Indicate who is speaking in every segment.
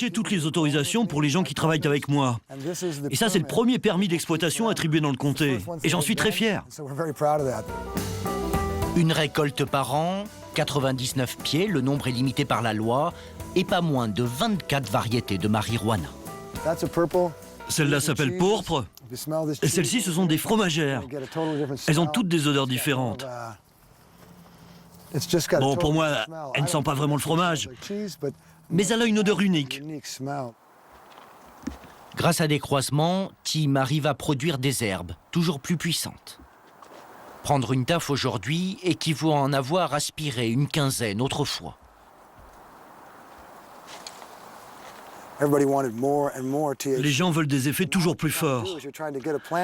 Speaker 1: J'ai toutes les autorisations pour les gens qui travaillent avec moi. Et ça, c'est le premier permis d'exploitation attribué dans le comté. Et j'en suis très fier.
Speaker 2: Une récolte par an, 99 pieds, le nombre est limité par la loi, et pas moins de 24 variétés de marijuana.
Speaker 1: Celle-là s'appelle pourpre. Et celles-ci, ce sont des fromagères. Elles ont toutes des odeurs différentes. Bon, pour moi, elle ne sent pas vraiment le fromage, mais elle a une odeur unique.
Speaker 2: Grâce à des croisements, Tim arrive à produire des herbes toujours plus puissantes. Prendre une taffe aujourd'hui équivaut à en avoir aspiré une quinzaine autrefois.
Speaker 1: Les gens veulent des effets toujours plus forts.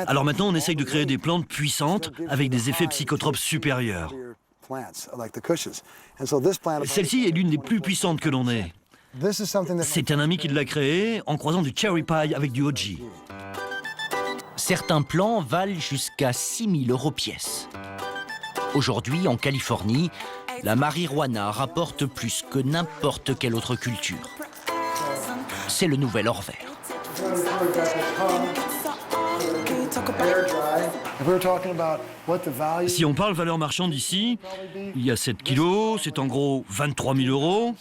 Speaker 1: Alors maintenant, on essaye de créer des plantes puissantes avec des effets psychotropes supérieurs. Celle-ci est l'une des plus puissantes que l'on ait. C'est un ami qui l'a créée en croisant du cherry pie avec du OG.
Speaker 2: Certains plants valent jusqu'à 6 000 € pièce. Aujourd'hui, en Californie, la marijuana rapporte plus que n'importe quelle autre culture. C'est le nouvel or vert.
Speaker 1: Si on parle valeur marchande ici, il y a 7 kilos, c'est en gros 23 000 €.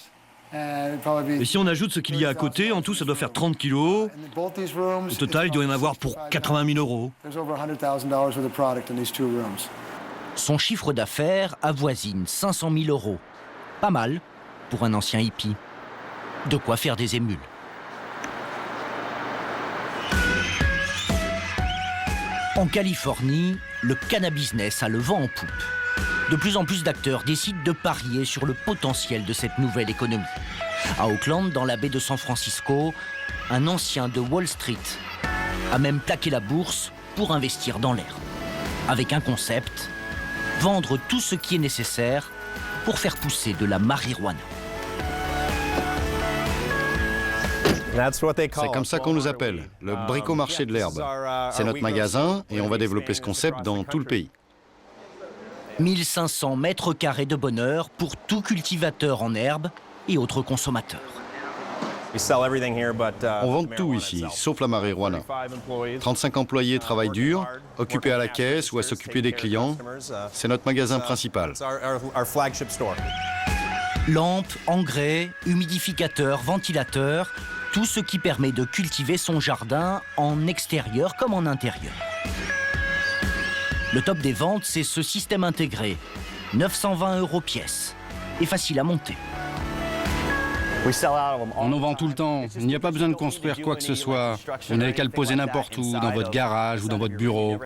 Speaker 1: Et si on ajoute ce qu'il y a à côté, en tout, ça doit faire 30 kilos. Au total, il doit y en avoir pour 80 000 €.
Speaker 2: Son chiffre d'affaires avoisine 500 000 €. Pas mal pour un ancien hippie. De quoi faire des émules. En Californie, le cannabis a le vent en poupe. De plus en plus d'acteurs décident de parier sur le potentiel de cette nouvelle économie. À Oakland, dans la baie de San Francisco, un ancien de Wall Street a même plaqué la bourse pour investir dans l'herbe. Avec un concept, vendre tout ce qui est nécessaire pour faire pousser de la marijuana.
Speaker 3: C'est comme ça qu'on nous appelle, le bricomarché de l'herbe. C'est notre magasin et on va développer ce concept dans tout le pays.
Speaker 2: 1500 mètres carrés de bonheur pour tout cultivateur en herbe et autres consommateurs.
Speaker 3: On vend tout ici, sauf la marijuana. 35 employés travaillent dur, occupés à la caisse ou à s'occuper des clients. C'est notre magasin principal.
Speaker 2: Lampes, engrais, humidificateurs, ventilateurs, tout ce qui permet de cultiver son jardin en extérieur comme en intérieur. Le top des ventes, c'est ce système intégré. 920 € pièce. Et facile à monter.
Speaker 4: On en vend tout le temps. Il n'y a pas besoin de construire quoi que ce soit. Vous n'avez qu'à le poser n'importe où, dans votre garage ou dans votre bureau.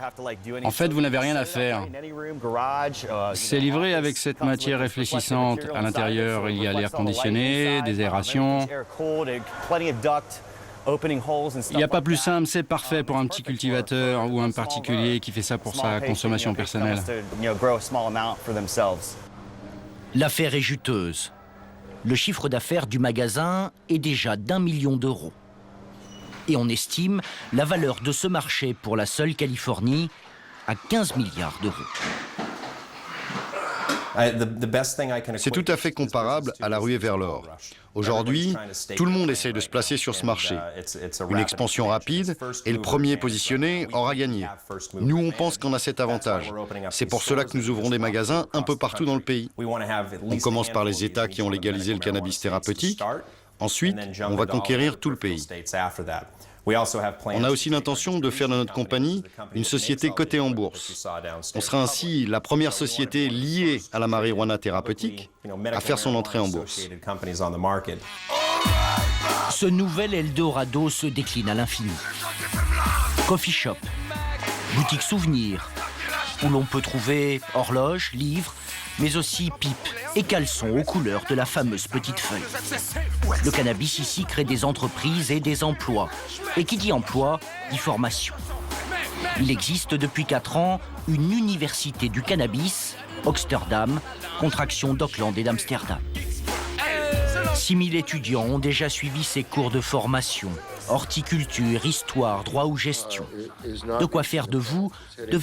Speaker 4: En fait, vous n'avez rien à faire. C'est livré avec cette matière réfléchissante. À l'intérieur, il y a l'air conditionné, des aérations. Il n'y a pas plus simple, c'est parfait pour un petit cultivateur ou un particulier qui fait ça pour sa consommation personnelle.
Speaker 2: L'affaire est juteuse. Le chiffre d'affaires du magasin est déjà d'1 million d'euros. Et on estime la valeur de ce marché pour la seule Californie à 15 milliards d'euros.
Speaker 3: C'est tout à fait comparable à la ruée vers l'or. Aujourd'hui, tout le monde essaie de se placer sur ce marché. Une expansion rapide et le premier positionné aura gagné. Nous, on pense qu'on a cet avantage. C'est pour cela que nous ouvrons des magasins un peu partout dans le pays. On commence par les États qui ont légalisé le cannabis thérapeutique. Ensuite, on va conquérir tout le pays. On a aussi l'intention de faire de notre compagnie une société cotée en bourse. On sera ainsi la première société liée à la marijuana thérapeutique à faire son entrée en bourse.
Speaker 2: Ce nouvel Eldorado se décline à l'infini. Coffee shop, boutique souvenir, où l'on peut trouver horloges, livres, mais aussi pipes et caleçons aux couleurs de la fameuse petite feuille. Le cannabis ici crée des entreprises et des emplois. Et qui dit emploi, dit formation. Il existe depuis 4 ans une université du cannabis, Oxterdam, contraction d'Auckland et d'Amsterdam. 6 000 étudiants ont déjà suivi ces cours de formation, horticulture, histoire, droit ou gestion. De quoi faire de vous de